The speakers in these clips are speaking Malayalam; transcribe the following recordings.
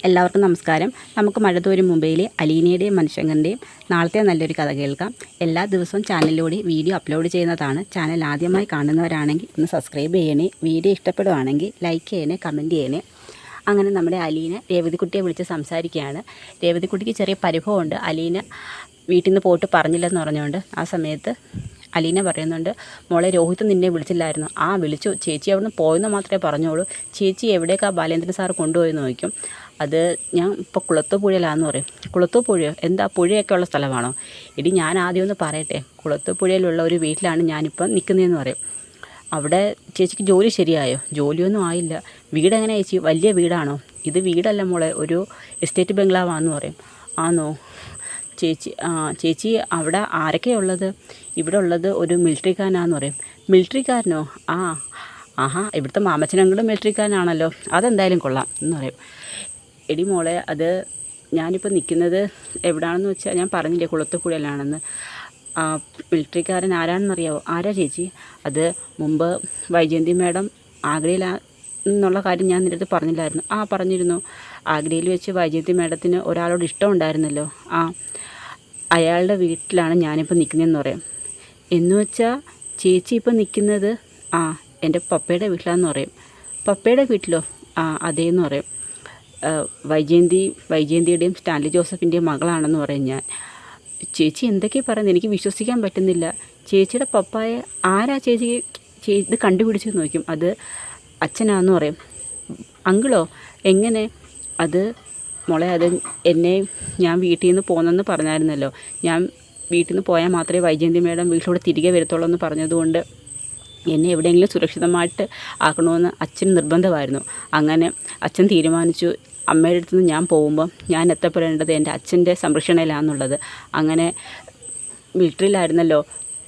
എല്ലാവർക്കും നമസ്കാരം. നമുക്ക് മഴതോരും മുംബൈയിലെ അലീനയുടെയും മനുഷ്യങ്കറിൻ്റെയും നാളത്തെ നല്ലൊരു കഥ കേൾക്കാം. എല്ലാ ദിവസവും ചാനലിലൂടെ വീഡിയോ അപ്ലോഡ് ചെയ്യുന്നതാണ്. ചാനൽ ആദ്യമായി കാണുന്നവരാണെങ്കിൽ ഒന്ന് സബ്സ്ക്രൈബ് ചെയ്യണേ. വീഡിയോ ഇഷ്ടപ്പെടുവാണെങ്കിൽ ലൈക്ക് ചെയ്യണേ, കമൻറ്റ് ചെയ്യണേ. അങ്ങനെ നമ്മുടെ അലീന രേവതിക്കുട്ടിയെ വിളിച്ച് സംസാരിക്കുകയാണ്. രേവതിക്കുട്ടിക്ക് ചെറിയ പരിഭവമുണ്ട്. അലീന വീട്ടിൽ നിന്ന് പോയിട്ട് പറഞ്ഞില്ലെന്ന് പറഞ്ഞുകൊണ്ട് ആ സമയത്ത് അലീന പറയുന്നുണ്ട്, മോളെ രോഹിത് നിന്നെ വിളിച്ചില്ലായിരുന്നു? ആ വിളിച്ചു, ചേച്ചി അവിടെ നിന്ന് പോയെന്ന് മാത്രമേ പറഞ്ഞോളൂ. ചേച്ചി എവിടേക്കാണ് ബാലേന്ദ്രൻ സാറ് കൊണ്ടുപോയെന്ന് ചോദിക്കും. അത് ഞാൻ ഇപ്പോൾ കുളത്തൂപ്പുഴയിലാണെന്ന് പറയും. കുളത്തൂപ്പുഴയോ? എന്താ പുഴയൊക്കെ ഉള്ള സ്ഥലമാണോ? ഇടി ഞാൻ ആദ്യം ഒന്ന് പറയട്ടെ, കുളത്തൂപ്പുഴയിലുള്ള ഒരു വീട്ടിലാണ് ഞാനിപ്പം നിൽക്കുന്നതെന്ന് പറയും. അവിടെ ചേച്ചിക്ക് ജോലി ശരിയായോ? ജോലിയൊന്നും ആയില്ല. വീടെങ്ങനെ ചേച്ചി? വലിയ വീടാണോ? ഇത് വീടല്ല മോളെ, ഒരു എസ്റ്റേറ്റ് ബംഗ്ലാവാണെന്ന് പറയും. ആണോ ചേച്ചി അവിടെ ആരൊക്കെയാണ് ഉള്ളത്? ഇവിടെ ഉള്ളത് ഒരു മിലിറ്ററിക്കാരനാന്ന് പറയും. മിലിറ്ററിക്കാരനോ? ആഹാ, ഇവിടുത്തെ മാമച്ചനങ്ങളും മിലിറ്ററിക്കാരനാണല്ലോ. അതെന്തായാലും കൊള്ളാം എന്ന് പറയും. എടി മോളെ, അത് ഞാനിപ്പോൾ നിൽക്കുന്നത് എവിടെയാണെന്ന് വെച്ചാൽ ഞാൻ പറഞ്ഞില്ലേ കുളത്തൂപ്പുഴയിലാണെന്ന്. മിലിറ്ററിക്കാരൻ ആരാണെന്നറിയാവോ? ആരാ ചേച്ചി? അത് മുമ്പ് വൈജയന്തി മാഡം ആഗ്രയിലെന്നുള്ള കാര്യം ഞാൻ നിൻ്റെ അടുത്ത് പറഞ്ഞില്ലായിരുന്നു? പറഞ്ഞിരുന്നു. ആഗ്രയിൽ വെച്ച് വൈജയന്തി മാഡത്തിന് ഒരാളോട് ഇഷ്ടമുണ്ടായിരുന്നല്ലോ. അയാളുടെ വീട്ടിലാണ് ഞാനിപ്പോൾ നിൽക്കുന്നതെന്ന് പറയാം. എന്ന് വെച്ചാൽ ചേച്ചി ഇപ്പോൾ നിൽക്കുന്നത് എൻ്റെ പപ്പയുടെ വീട്ടിലാണെന്ന് പറയും. പപ്പയുടെ വീട്ടിലോ? അതേന്ന് പറയും. വൈജയന്തിയുടെയും സ്റ്റാൻലി ജോസഫിൻ്റെയും മകളാണെന്ന് പറയും ഞാൻ. ചേച്ചി എന്തൊക്കെയാണ് പറയുന്നത്? എനിക്ക് വിശ്വസിക്കാൻ പറ്റുന്നില്ല. ചേച്ചിയുടെ പപ്പായെ ആരാ ചേച്ചി ഇത് കണ്ടുപിടിച്ചെന്ന് ചോദിക്കും. അത് അച്ഛനാന്ന് പറയും. അങ്കിളോ? എങ്ങനെ? അത് മോളെ, അത് ഞാൻ വീട്ടിൽ നിന്ന് പോന്നെന്ന് പറഞ്ഞായിരുന്നല്ലോ. ഞാൻ വീട്ടിൽ നിന്ന് പോയാൽ മാത്രമേ വൈജയന്തി മേഡം വീട്ടിലൂടെ തിരികെ വരത്തുള്ളൂ എന്ന് പറഞ്ഞതുകൊണ്ട് എന്നെ എവിടെയെങ്കിലും സുരക്ഷിതമായിട്ട് ആക്കണമെന്ന് അച്ഛൻ നിർബന്ധമായിരുന്നു. അങ്ങനെ അച്ഛൻ തീരുമാനിച്ചു, അമ്മയുടെ അടുത്ത് നിന്ന് ഞാൻ പോകുമ്പം ഞാൻ എത്തപ്പെടേണ്ടത് എൻ്റെ അച്ഛൻ്റെ സംരക്ഷണയിലാണെന്നുള്ളത്. അങ്ങനെ മിലിറ്ററിയിലായിരുന്നല്ലോ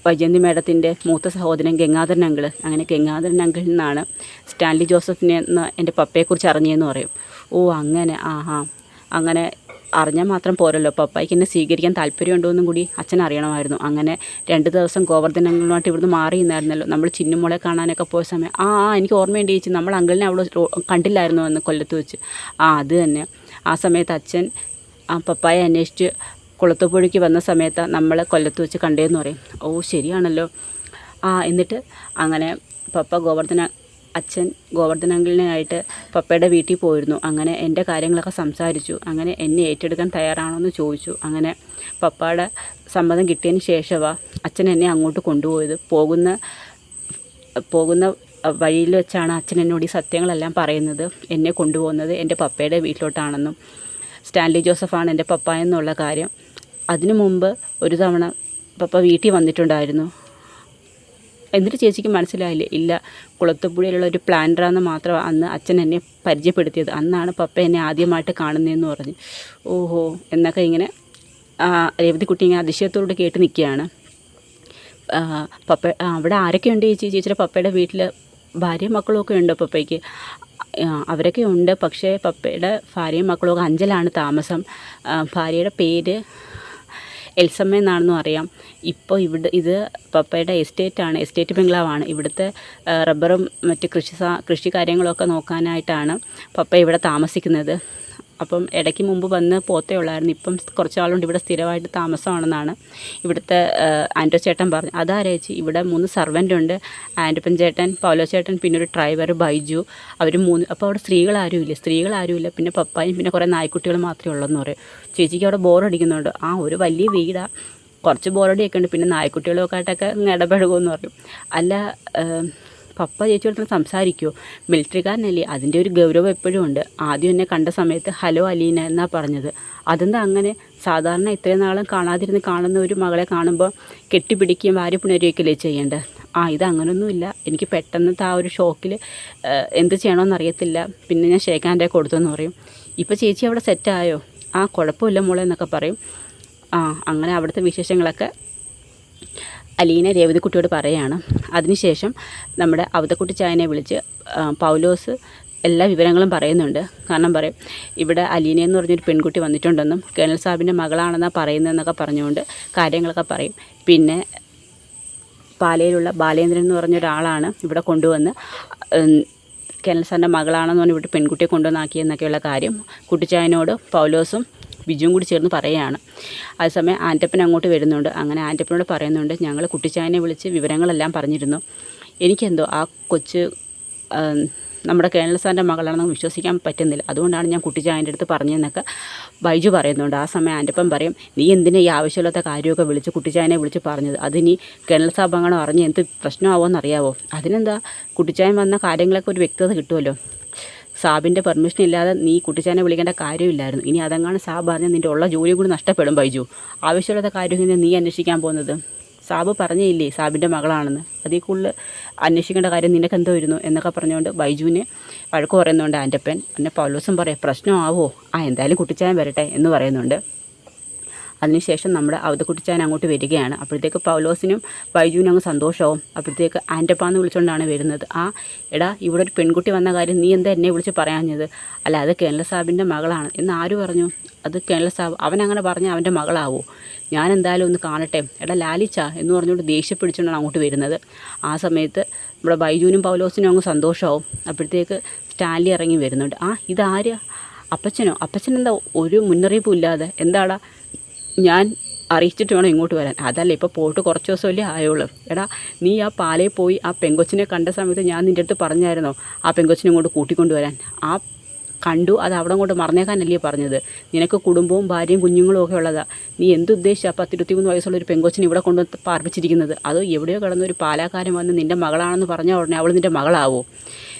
വൈജയന്തി മേഡത്തിൻ്റെ മൂത്ത സഹോദരൻ ഗംഗാധരൻ അങ്കിള്. അങ്ങനെ ഗംഗാധരൻ അങ്കിളിൽ നിന്നാണ് സ്റ്റാൻലി ജോസഫിനെ എന്ന് എൻ്റെ പപ്പയെക്കുറിച്ച് അറിഞ്ഞതെന്ന് പറയും. അങ്ങനെ അങ്ങനെ അറിഞ്ഞാൽ മാത്രം പോരല്ലോ, പപ്പായ്ക്ക് എന്നെ സ്വീകരിക്കാൻ താല്പര്യമുണ്ടോയെന്നും കൂടി അച്ഛൻ അറിയണമായിരുന്നു. അങ്ങനെ 2 ദിവസം ഗോവർദ്ധനങ്ങളുമായിട്ട് ഇവിടുന്ന് മാറി നിന്നായിരുന്നല്ലോ നമ്മൾ ചിന്നുമോളെ കാണാനൊക്കെ പോയ സമയം. എനിക്ക് ഓർമ്മയുണ്ട് ചേച്ചി, നമ്മൾ അങ്കിളിനെ അവിടെ കണ്ടില്ലായിരുന്നോ എന്ന് കൊല്ലത്ത് വെച്ച്. അത് തന്നെ. ആ സമയത്ത് അച്ഛൻ പപ്പായെ അന്വേഷിച്ച് കുളത്തൂപ്പുഴയ്ക്ക് വന്ന സമയത്ത് നമ്മൾ കൊല്ലത്ത് വെച്ച് കണ്ടേന്ന് പറയും. ശരിയാണല്ലോ. എന്നിട്ട് അങ്ങനെ അച്ഛൻ ഗോവർദ്ധന അങ്കിളിനായിട്ട് പപ്പയുടെ വീട്ടിൽ പോയിരുന്നു. അങ്ങനെ എൻ്റെ കാര്യങ്ങളൊക്കെ സംസാരിച്ചു. അങ്ങനെ എന്നെ ഏറ്റെടുക്കാൻ തയ്യാറാണോ എന്ന് ചോദിച്ചു. അങ്ങനെ പപ്പയുടെ സമ്മതം കിട്ടിയതിന് ശേഷമാണ് അച്ഛൻ എന്നെ അങ്ങോട്ട് കൊണ്ടുപോയത്. പോകുന്ന വഴിയിൽ വെച്ചാണ് അച്ഛൻ എന്നോട് ഈ സത്യങ്ങളെല്ലാം പറയുന്നത്. എന്നെ കൊണ്ടുപോകുന്നത് എൻ്റെ പപ്പയുടെ വീട്ടിലോട്ടാണെന്നും സ്റ്റാൻലി ജോസഫാണ് എൻ്റെ പപ്പ എന്നുള്ള കാര്യം. അതിനു മുമ്പ് ഒരു തവണ പപ്പ വീട്ടിൽ വന്നിട്ടുണ്ടായിരുന്നു. എന്നിട്ട് ചേച്ചിക്ക് മനസ്സിലായില്ലേ? ഇല്ല, കുളത്തൂപ്പുഴയിലുള്ള ഒരു പ്ലാന്ററാന്ന് മാത്രമാണ് അന്ന് അച്ഛൻ എന്നെ പരിചയപ്പെടുത്തിയത്. അന്നാണ് പപ്പ എന്നെ ആദ്യമായിട്ട് കാണുന്നതെന്ന് പറഞ്ഞു. എന്നൊക്കെ ഇങ്ങനെ രേവതിക്കുട്ടി ഇങ്ങനെ അതിശയത്തോട് കേട്ട് നിൽക്കുകയാണ്. പപ്പ അവിടെ ആരൊക്കെയുണ്ട് ചേച്ചി? ചേച്ചിയുടെ പപ്പയുടെ വീട്ടിൽ ഭാര്യയും മക്കളും ഒക്കെ ഉണ്ടോ പപ്പയ്ക്ക്? അവരൊക്കെ ഉണ്ട്. പക്ഷേ പപ്പയുടെ ഭാര്യയും മക്കളും ഒക്കെ അഞ്ചലാണ് താമസം. ഭാര്യയുടെ പേര് എൽസമ്മ എന്നാണെന്നും അറിയാം. ഇപ്പോൾ ഇത് പപ്പയുടെ എസ്റ്റേറ്റ് ബംഗ്ലാവാണ്. ഇവിടുത്തെ റബ്ബറും മറ്റ് കൃഷി കാര്യങ്ങളൊക്കെ നോക്കാനായിട്ടാണ് പപ്പ ഇവിടെ താമസിക്കുന്നത്. അപ്പം ഇടയ്ക്ക് മുമ്പ് വന്ന് പോത്തേ ഉള്ളായിരുന്നു. ഇപ്പം കുറച്ച് നാളുകൊണ്ട് ഇവിടെ സ്ഥിരമായിട്ട് താമസമാണെന്നാണ് ഇവിടുത്തെ ആൻറ്റോ ചേട്ടൻ പറഞ്ഞു. അതാരാ ചേച്ചി? ഇവിടെ 3 സർവൻ്റ് ഉണ്ട്. ആൻറ്റപ്പൻ ചേട്ടൻ, പൗലോ ചേട്ടൻ, പിന്നെ ഒരു ഡ്രൈവർ ബൈജു. അവർ 3. അപ്പോൾ അവിടെ സ്ത്രീകളാരുമില്ല. പിന്നെ പപ്പായും പിന്നെ കുറേ നായ്ക്കുട്ടികൾ മാത്രമേ ഉള്ളൂന്ന് പറയും. ചേച്ചിക്ക് അവിടെ ബോറടിക്കുന്നുണ്ട്. ഒരു വലിയ വീടാണ്, കുറച്ച് ബോറടിയൊക്കെ ഉണ്ട്. പിന്നെ നായ്ക്കുട്ടികളൊക്കെ ആയിട്ടൊക്കെ ഇടപഴകുമെന്ന് പറയും. അല്ല, പപ്പ ചേച്ചിയോട് സംസാരിക്കുമോ? മിലിറ്ററിക്കാരനല്ലേ, അതിൻ്റെ ഒരു ഗൗരവം എപ്പോഴും ഉണ്ട്. ആദ്യം എന്നെ കണ്ട സമയത്ത് ഹലോ അലീന എന്നാണ് പറഞ്ഞത്. അതെന്താ അങ്ങനെ? സാധാരണ ഇത്രയും നാളും കാണാതിരുന്ന് കാണുന്ന ഒരു മകളെ കാണുമ്പോൾ കെട്ടിപ്പിടിക്കുകയും വാരി പുണരുകയൊക്കെയല്ലേ ചെയ്യേണ്ടത്? ഇതങ്ങനൊന്നുമില്ല. എനിക്ക് പെട്ടെന്നത്തെ ആ ഒരു ഷോക്കിൽ എന്ത് ചെയ്യണമെന്ന് അറിയത്തില്ല. പിന്നെ ഞാൻ ഷേക്ക് ഹാൻഡൊക്കെ കൊടുത്തെന്ന് പറയും. ഇപ്പോൾ ചേച്ചി അവിടെ സെറ്റായോ? കുഴപ്പമില്ല മോളെ എന്നൊക്കെ പറയും. അങ്ങനെ അവിടുത്തെ വിശേഷങ്ങളൊക്കെ അലീന രേവതിക്കുട്ടിയോട് പറയുകയാണ്. അതിനുശേഷം നമ്മുടെ അവതക്കുട്ടി ചായനെ വിളിച്ച് പൗലോസ് എല്ലാ വിവരങ്ങളും പറയുന്നുണ്ട്. കാരണം പറയും, ഇവിടെ അലീന എന്ന് പറഞ്ഞൊരു പെൺകുട്ടി വന്നിട്ടുണ്ടെന്നും കേണൽ സാഹിബിൻ്റെ മകളാണെന്നാണ് പറയുന്നതെന്നൊക്കെ പറഞ്ഞുകൊണ്ട് കാര്യങ്ങളൊക്കെ പറയും. പിന്നെ പാലയിലുള്ള ബാലേന്ദ്രൻ എന്ന് പറഞ്ഞൊരാളാണ് ഇവിടെ കൊണ്ടുവന്ന് കേണൽ സാറിൻ്റെ മകളാണെന്ന് പറഞ്ഞ് ഇവിടെ പെൺകുട്ടിയെ കൊണ്ടുവന്നാക്കിയെന്നൊക്കെയുള്ള കാര്യം കുട്ടിച്ചായനോട് പൗലോസും ബിജുവും കൂടി ചേർന്ന് പറയുകയാണ്. അതേസമയം ആൻ്റപ്പൻ അങ്ങോട്ട് വരുന്നുണ്ട്. അങ്ങനെ ആൻ്റപ്പനോട് പറയുന്നുണ്ട്, ഞങ്ങൾ കുട്ടിച്ചായനെ വിളിച്ച് വിവരങ്ങളെല്ലാം പറഞ്ഞിരുന്നു. എനിക്കെന്തോ ആ കൊച്ച് നമ്മുടെ കേണൽ സാറിൻ്റെ മകളാണെന്ന് വിശ്വസിക്കാൻ പറ്റുന്നില്ല. അതുകൊണ്ടാണ് ഞാൻ കുട്ടിച്ചായൻ്റെ അടുത്ത് പറഞ്ഞതെന്നൊക്കെ ബൈജു പറയുന്നുണ്ട്. ആ സമയം ആൻ്റപ്പൻ പറയും, നീ എന്തിനാ ഈ ആവശ്യമില്ലാത്ത കാര്യമൊക്കെ വിളിച്ച് കുട്ടിച്ചായനെ വിളിച്ച് പറഞ്ഞത്? അതിനി കേണൽ സാബ് അങ്ങനെ അറിഞ്ഞ് എന്ത് പ്രശ്നമാവുമെന്ന് അറിയാവോ? അതിനെന്താ, കുട്ടിച്ചായൻ വന്ന കാര്യങ്ങളൊക്കെ ഒരു വ്യക്തത കിട്ടുമല്ലോ. സാബിൻ്റെ പെർമിഷൻ ഇല്ലാതെ നീ കുട്ടിച്ചായനെ വിളിക്കേണ്ട കാര്യമില്ലായിരുന്നു. ഇനി അതെങ്ങാണ് സാബ് അറിഞ്ഞാൽ നിൻ്റെ ഉള്ള ജോലിയും കൂടി നഷ്ടപ്പെടും ബൈജു. ആവശ്യമില്ലാത്ത കാര്യം നീ അന്വേഷിക്കാൻ പോകുന്നത്. സാബ് പറഞ്ഞില്ലേ സാബിൻ്റെ മകളാണെന്ന്, അതിൽ കൂടുതൽ അന്വേഷിക്കേണ്ട കാര്യം നിനക്കെന്തോ വരുന്നു എന്നൊക്കെ പറഞ്ഞുകൊണ്ട് ബൈജുവിനെ വഴക്ക് പറയുന്നുണ്ട് ആൻ്റപ്പൻ. പിന്നെ പൗലോസും പറയാം, പ്രശ്നമാവോ? എന്തായാലും കുട്ടിച്ചായൻ വരട്ടെ എന്ന് പറയുന്നുണ്ട്. അതിനുശേഷം നമ്മുടെ അവധക്കുട്ടിച്ചായൻ അങ്ങോട്ട് വരികയാണ്. അപ്പോഴത്തേക്ക് പൗലോസിനും ബൈജുവിനും അങ്ങ് സന്തോഷമാവും. അപ്പോഴത്തേക്ക് ആൻ്റപ്പാന്ന് വിളിച്ചുകൊണ്ടാണ് വരുന്നത്. എടാ, ഇവിടെ ഒരു പെൺകുട്ടി വന്ന കാര്യം നീ എന്താ എന്നെ വിളിച്ച് പറയാഞ്ഞത്? അല്ല, അത് കേണൽ സാബിൻ്റെ മകളാണ് എന്ന് ആര് പറഞ്ഞു? അത് കേണൽ സാബ് അവനങ്ങനെ പറഞ്ഞാൽ അവൻ്റെ മകളാവോ? ഞാൻ എന്തായാലും ഒന്ന് കാണട്ടെ. എടാ ലാലിച്ച എന്ന് പറഞ്ഞുകൊണ്ട് ദേഷ്യപ്പിടിച്ചുകൊണ്ടാണ് അങ്ങോട്ട് വരുന്നത്. ആ സമയത്ത് നമ്മുടെ ബൈജുവിനും പൗലോസിനും അങ്ങ് സന്തോഷമാവും. അപ്പോഴത്തേക്ക് സ്റ്റാൻലി ഇറങ്ങി വരുന്നുണ്ട്. ഇതാര്? അപ്പച്ചനോ? അപ്പച്ചനെന്താ ഒരു മുന്നറിയിപ്പും ഇല്ലാതെ? എന്താടാ, ഞാൻ അറിയിച്ചിട്ട് വേണം ഇങ്ങോട്ട് വരാൻ. അതല്ല, ഇപ്പോൾ പോയിട്ട് കുറച്ച് ദിവസമല്ലേ ആയുള്ളൂ. എടാ, നീ ആ പാലയിൽ പോയി ആ പെങ്കൊച്ചിനെ കണ്ട സമയത്ത് ഞാൻ നിൻ്റെ അടുത്ത് പറഞ്ഞായിരുന്നോ ആ പെങ്കൊച്ചിനെ ഇങ്ങോട്ട് കൂട്ടിക്കൊണ്ട് വരാൻ? കണ്ടു, അത് അവിടെ കൊണ്ട് മറന്നേക്കാനല്ലേ പറഞ്ഞത്? നിനക്ക് കുടുംബവും ഭാര്യയും കുഞ്ഞുങ്ങളും ഒക്കെ ഉള്ളതാണ്. നീ എന്തുദ്ദേശിച്ചാൽ 10-23 വയസ്സുള്ള ഒരു പെങ്കൊച്ചിനെ ഇവിടെ കൊണ്ട് പാർപ്പിച്ചിരിക്കുന്നത്? അതോ എവിടെയോ കിടന്നൊരു പാലാക്കാരൻ വന്ന് നിൻ്റെ മകളാണെന്ന് പറഞ്ഞാൽ ഉടനെ അവൾ നിൻ്റെ മകളാവോ?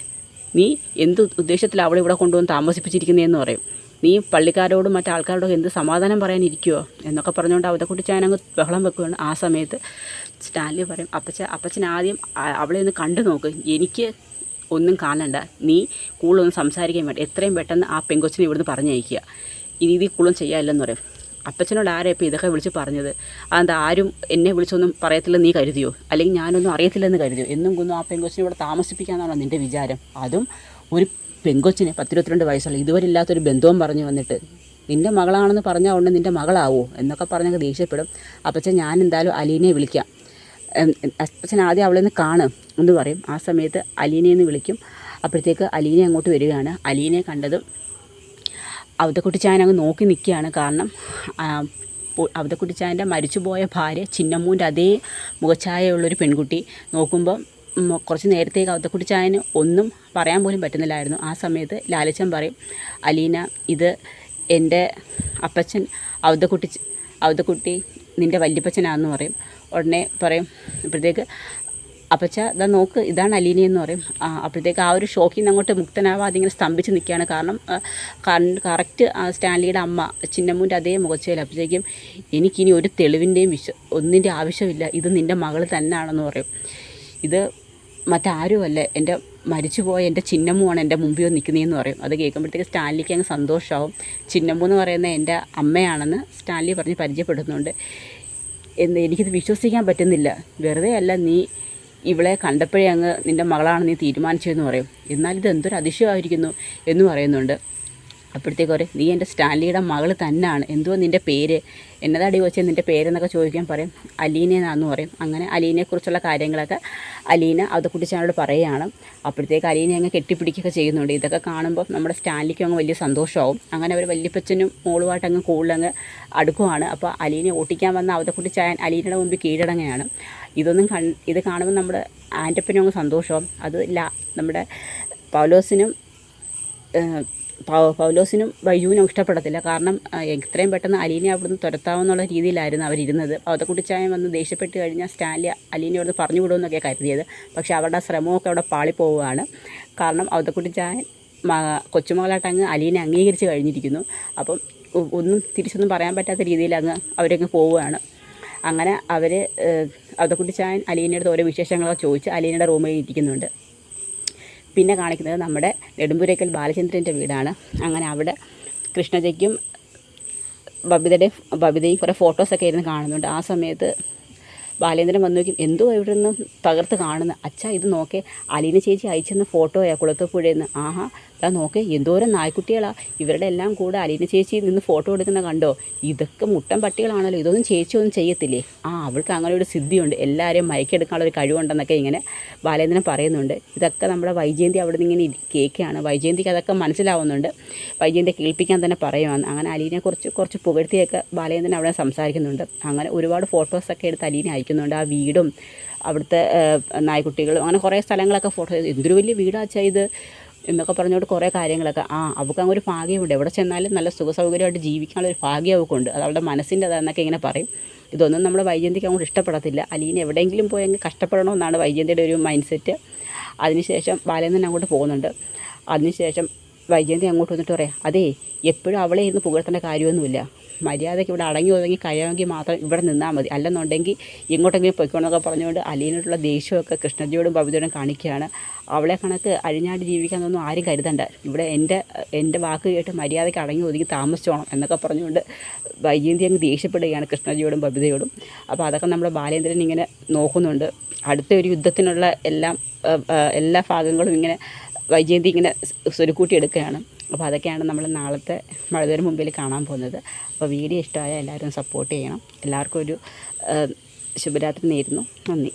നീ എന്ത് ഉദ്ദേശത്തിൽ അവളെ ഇവിടെ കൊണ്ടുവന്ന് താമസിപ്പിച്ചിരിക്കുന്നതെന്ന് പറയും. നീ പള്ളിക്കാരോടും മറ്റാൾക്കാരോടും എന്ത് സമാധാനം പറയാനിരിക്കുമോ എന്നൊക്കെ പറഞ്ഞുകൊണ്ട് അവധക്കുട്ടിച്ചായനങ്ങ് ബഹളം വെക്കുകയാണ്. ആ സമയത്ത് സ്റ്റാൻലി പറയും, അപ്പച്ചൻ ആദ്യം അവളെ ഒന്ന് കണ്ടു നോക്ക്, എനിക്ക് ഒന്നും കാണണ്ട, നീ കൂടുതലൊന്നും സംസാരിക്കാൻ വേണ്ട, എത്രയും പെട്ടെന്ന് ആ പെങ്കൊച്ചിനെ ഇവിടുന്ന് പറഞ്ഞയക്കുക, ഇനി ഇതിൽ കൂടുതലും ചെയ്യാനില്ലെന്ന് പറയും. അപ്പച്ചനോട് ആരാ ഇപ്പോൾ ഇതൊക്കെ വിളിച്ച് പറഞ്ഞത്? അതെന്താ, ആരും എന്നെ വിളിച്ചൊന്നും പറയത്തില്ലെന്ന് നീ കരുതിയോ? അല്ലെങ്കിൽ ഞാനൊന്നും അറിയത്തില്ലെന്ന് കരുതിയോ? എന്നും കൊന്നും ആ പെങ്കൊച്ചിനെ ഇവിടെ താമസിപ്പിക്കാമെന്നാണോ നിൻ്റെ വിചാരം? അതും ഒരു പെങ്കൊച്ചിനെ 10-22 വയസ്സുള്ള ഇതുവരെ ഇല്ലാത്തൊരു ബന്ധവും പറഞ്ഞു വന്നിട്ട് നിൻ്റെ മകളാണെന്ന് പറഞ്ഞാൽ ഉടനെ നിൻ്റെ മകളാവോ എന്നൊക്കെ പറഞ്ഞങ്ങ് ദേഷ്യപ്പെടും. അപ്പച്ചൻ ഞാൻ എന്തായാലും അലീനയെ വിളിക്കാം, അപ്പച്ചൻ ആദ്യം അവളെ ഒന്ന് കാണും എന്ന് പറയും. ആ സമയത്ത് അലീനയെ ഒന്ന് വിളിക്കും. അപ്പോഴത്തേക്ക് അലീന അങ്ങോട്ട് വരികയാണ്. അലീനയെ കണ്ടതും അവധക്കുട്ടിച്ചായൻ അങ്ങ് നോക്കി നിൽക്കുകയാണ്. കാരണം അവധക്കുട്ടിച്ചായൻ്റെ മരിച്ചുപോയ ഭാര്യ ചിന്നമ്മൂൻ്റെ അതേ മുഖഛായയുള്ളൊരു പെൺകുട്ടി. നോക്കുമ്പം കുറച്ച് നേരത്തേക്ക് അവധക്കുട്ടിച്ചായന് ഒന്നും പറയാൻ പോലും പറ്റുന്നില്ലായിരുന്നു. ആ സമയത്ത് ലാലിച്ചൻ പറയും, അലീന, ഇത് എൻ്റെ അപ്പച്ചൻ അവധക്കുട്ടി നിൻ്റെ വല്യപ്പച്ചനാണെന്ന് പറയും. ഉടനെ പറയും, അപ്പോഴത്തേക്ക് അപ്പച്ച ഇതാ നോക്ക്, ഇതാണ് അലീനയെന്ന് പറയും. അപ്പോഴത്തേക്ക് ആ ഒരു ഷോക്കിൽ നിന്ന് അങ്ങോട്ട് മുക്തനാവാതെ ഇങ്ങനെ സ്തംഭിച്ച് നിൽക്കുകയാണ്. കാരണം കറക്റ്റ് സ്റ്റാൻലിയുടെ അമ്മ ചിന്നമ്മൂൻ്റെ അതേ മുഖച്ചേൽ. അപ്പോഴത്തേക്കും എനിക്കിനി ഒരു തെളിവിൻ്റെയും ഒന്നിൻ്റെ ആവശ്യമില്ല, ഇത് നിൻ്റെ മകൾ തന്നെയാണെന്ന് പറയും. ഇത് മറ്റാരുമല്ല, എൻ്റെ മരിച്ചുപോയ എൻ്റെ ചിന്നമ്മുവാണ് എൻ്റെ മുമ്പിൽ നിൽക്കുന്നതെന്ന് പറയും. അത് കേൾക്കുമ്പോഴത്തേക്ക് സ്റ്റാൻലിക്ക് അങ്ങ് സന്തോഷമാവും. ചിന്നമ്മു എന്ന് പറയുന്ന എൻ്റെ അമ്മയാണെന്ന് സ്റ്റാൻലി പറഞ്ഞ് പരിചയപ്പെടുത്തുന്നുണ്ട്. എനിക്കിത് വിശ്വസിക്കാൻ പറ്റുന്നില്ല, വെറുതെ അല്ല നീ ഇവളെ കണ്ടപ്പോഴേ അങ്ങ് നിൻ്റെ മകളാണ് നീ തീരുമാനിച്ചതെന്ന് പറയും. എന്നാൽ ഇത് എന്തൊരു അതിശയമായിരിക്കുന്നു എന്ന് പറയുന്നുണ്ട്. അപ്പോഴത്തേക്ക് പറയും, നീ എൻ്റെ സ്റ്റാൻലിയുടെ മകൾ തന്നെയാണ്, എന്തുവാ നിൻ്റെ പേര്, എന്നതാടി വെച്ചാൽ നിൻ്റെ പേരെന്നൊക്കെ ചോദിക്കാൻ പറയും. അലീന എന്നാന്ന് പറയും. അങ്ങനെ അലീനയെക്കുറിച്ചുള്ള കാര്യങ്ങളൊക്കെ അലീന അവധക്കുട്ടിച്ചായനോട് പറയുകയാണ്. അപ്പോഴത്തേക്ക് അലീന അങ്ങ് കെട്ടിപ്പിടിക്കുകയൊക്കെ ചെയ്യുന്നുണ്ട്. ഇതൊക്കെ കാണുമ്പോൾ നമ്മുടെ സ്റ്റാൻലിക്കും അങ്ങ് വലിയ സന്തോഷമാവും. അങ്ങനെ അവർ വല്യപ്പച്ചനും മോളുമായിട്ട് അങ്ങ് കൂടുതലങ്ങ് അടുക്കുവാണ്. അപ്പോൾ അലീനെ ഓട്ടിക്കാൻ വന്ന അവധക്കുട്ടിച്ചായൻ അലീനയുടെ മുമ്പിൽ കീഴടങ്ങുകയാണ്. ഇത് കാണുമ്പോൾ നമ്മുടെ ആൻ്റപ്പനും അങ്ങ് സന്തോഷമാവും. അത് നമ്മുടെ പൗലോസിനും ബൈജുവിനും ഇഷ്ടപ്പെടത്തില്ല. കാരണം എത്രയും പെട്ടെന്ന് അലീനെ അവിടുന്ന് തുരത്താമെന്നുള്ള രീതിയിലായിരുന്നു അവരിരുന്നത്. അവധക്കുട്ടിച്ചായൻ വന്ന് ദേഷ്യപ്പെട്ട് കഴിഞ്ഞാൽ സ്റ്റാൻലി അലീനെ അവിടുന്ന് പറഞ്ഞു വിടുമെന്നൊക്കെ കരുതിയത്. പക്ഷേ അവരുടെ ശ്രമമൊക്കെ അവിടെ പാളിപ്പോവുകയാണ്. കാരണം അവധക്കുട്ടിച്ചായൻ കൊച്ചുമകളായിട്ട് അങ്ങ് അലീനെ അംഗീകരിച്ച് കഴിഞ്ഞിരിക്കുന്നു. അപ്പം തിരിച്ചൊന്നും പറയാൻ പറ്റാത്ത രീതിയിൽ അവരങ്ങ് പോവുകയാണ്. അങ്ങനെ അവധക്കുട്ടിച്ചായൻ അലീനയുടെ ഓരോ വിശേഷങ്ങളൊക്കെ ചോദിച്ച് അലീനയുടെ റൂമിൽ ഇരിക്കുന്നുണ്ട്. പിന്നെ കാണിക്കുന്നത് നമ്മുടെ നെടുമ്പുരയ്ക്കൽ ബാലചന്ദ്രൻ്റെ വീടാണ്. അങ്ങനെ അവിടെ കൃഷ്ണജയ്ക്കും ബബിതയും കുറേ ഫോട്ടോസൊക്കെ ഇരുന്ന് കാണുന്നുണ്ട്. ആ സമയത്ത് ബാലേന്ദ്രൻ വന്നു നോക്കും, എന്തോ ഇവിടെ നിന്ന് തകർത്ത് കാണുന്നത്. അച്ഛാ, ഇത് നോക്കേ, അലീന ചേച്ചി അയച്ചെന്ന ഫോട്ടോയാണ് കുളത്തൂപ്പുഴയിൽ നിന്ന്. അതാ നോക്കേ എന്തോരം നായ്ക്കുട്ടികളാണ്, ഇവരുടെ എല്ലാം കൂടെ അലീന ചേച്ചി നിന്ന് ഫോട്ടോ എടുക്കുന്ന കണ്ടോ, ഇതൊക്കെ മുട്ടൻ പട്ടികളാണല്ലോ, ഇതൊന്നും ചേച്ചി ഒന്നും ചെയ്യത്തില്ലേ? അവൾക്ക് അങ്ങനെ ഒരു സിദ്ധിയുണ്ട്, എല്ലാവരെയും മയക്കെടുക്കാനുള്ള ഒരു കഴിവുണ്ടെന്നൊക്കെ ഇങ്ങനെ ബാലേന്ദ്രൻ പറയുന്നുണ്ട്. ഇതൊക്കെ നമ്മുടെ വൈജയന്തി അവിടെ നിന്ന് ഇങ്ങനെ കേൾക്കുകയാണ്. വൈജയന്തിക്ക് അതൊക്കെ മനസ്സിലാവുന്നുണ്ട്. വൈജയന്തിയെ കേൾപ്പിക്കാൻ തന്നെ പറയുവാണ്. അങ്ങനെ അലീനെക്കുറിച്ച് കുറച്ച് പുകഴ്ത്തിയൊക്കെ ബാലേന്ദ്രൻ അവിടെ സംസാരിക്കുന്നുണ്ട്. അങ്ങനെ ഒരുപാട് ഫോട്ടോസൊക്കെ എടുത്ത് അലീനെ അയക്കുന്നുണ്ട്. ആ വീടും അവിടുത്തെ നായ്ക്കുട്ടികളും അങ്ങനെ കുറേ സ്ഥലങ്ങളൊക്കെ ഫോട്ടോ ചെയ്ത്, എന്തൊരു വലിയ വീടാച്ചാൽ ഇത് എന്നൊക്കെ പറഞ്ഞുകൊണ്ട് കുറേ കാര്യങ്ങളൊക്കെ. അവൾക്ക് അങ്ങനെ ഒരു ഭാഗ്യമുണ്ട്, എവിടെ ചെന്നാലും നല്ല സുഖസൗകര്യമായിട്ട് ജീവിക്കാനുള്ള ഒരു ഭാഗ്യം അവൾക്കുണ്ട്, അത് അവളുടെ മനസ്സിൻ്റെതാന്നൊക്കെ ഇങ്ങനെ പറയും. ഇതൊന്നും നമ്മുടെ വൈജയന്തിക്ക് അങ്ങോട്ട് ഇഷ്ടപ്പെടത്തില്ല. അലീന എവിടെയെങ്കിലും പോയി അങ്ങ് കഷ്ടപ്പെടണമെന്നാണ് വൈജയന്തിയുടെ ഒരു മൈൻഡ് സെറ്റ്. അതിനുശേഷം ബാലേന്ദ്രൻ അങ്ങോട്ട് പോകുന്നുണ്ട്. അതിനുശേഷം വൈജയന്തി അങ്ങോട്ട് വന്നിട്ട് പറയാം, അതേ എപ്പോഴും അവളെ ഇരുന്ന് പുകഴ്ത്തേണ്ട കാര്യമൊന്നുമില്ല, മര്യാദയ്ക്ക് ഇവിടെ അടങ്ങി ഒതുങ്ങി കഴിയാമെങ്കിൽ മാത്രം ഇവിടെ നിന്നാൽ മതി, അല്ലെന്നുണ്ടെങ്കിൽ എങ്ങോട്ടെങ്കിലും പൊയ്ക്കോണമെന്നൊക്കെ പറഞ്ഞുകൊണ്ട് അലീനോടുള്ള ദേഷ്യമൊക്കെ കൃഷ്ണജിയോടും ബബിതയോടും കാണിക്കുകയാണ്. അവളെ കണക്ക് അഴിഞ്ഞാടി ജീവിക്കാനൊന്നും ആരും കരുതണ്ട, ഇവിടെ എൻ്റെ വാക്ക് കേട്ട് മര്യാദയ്ക്ക് അടങ്ങി ഒതുങ്ങി താമസിച്ചോണം എന്നൊക്കെ പറഞ്ഞുകൊണ്ട് വൈജയന്തി അങ്ങ് ദേഷ്യപ്പെടുകയാണ് കൃഷ്ണജിയോടും ബബിതയോടും. അപ്പോൾ അതൊക്കെ നമ്മുടെ ബാലേന്ദ്രൻ ഇങ്ങനെ നോക്കുന്നുണ്ട്. അടുത്ത ഒരു യുദ്ധത്തിനുള്ള എല്ലാ ഭാഗങ്ങളും ഇങ്ങനെ വൈജയന്തി ഇങ്ങനെ സ്വരുക്കൂട്ടി എടുക്കുകയാണ്. അപ്പോൾ അതൊക്കെയാണ് നമ്മൾ നാളത്തെ മഴവില്ലിന് മുമ്പിൽ കാണാൻ പോകുന്നത്. അപ്പോൾ വീഡിയോ ഇഷ്ടമായ എല്ലാവരും സപ്പോർട്ട് ചെയ്യണം. എല്ലാവർക്കും ഒരു ശുഭരാത്രി നേരുന്നു. നന്ദി.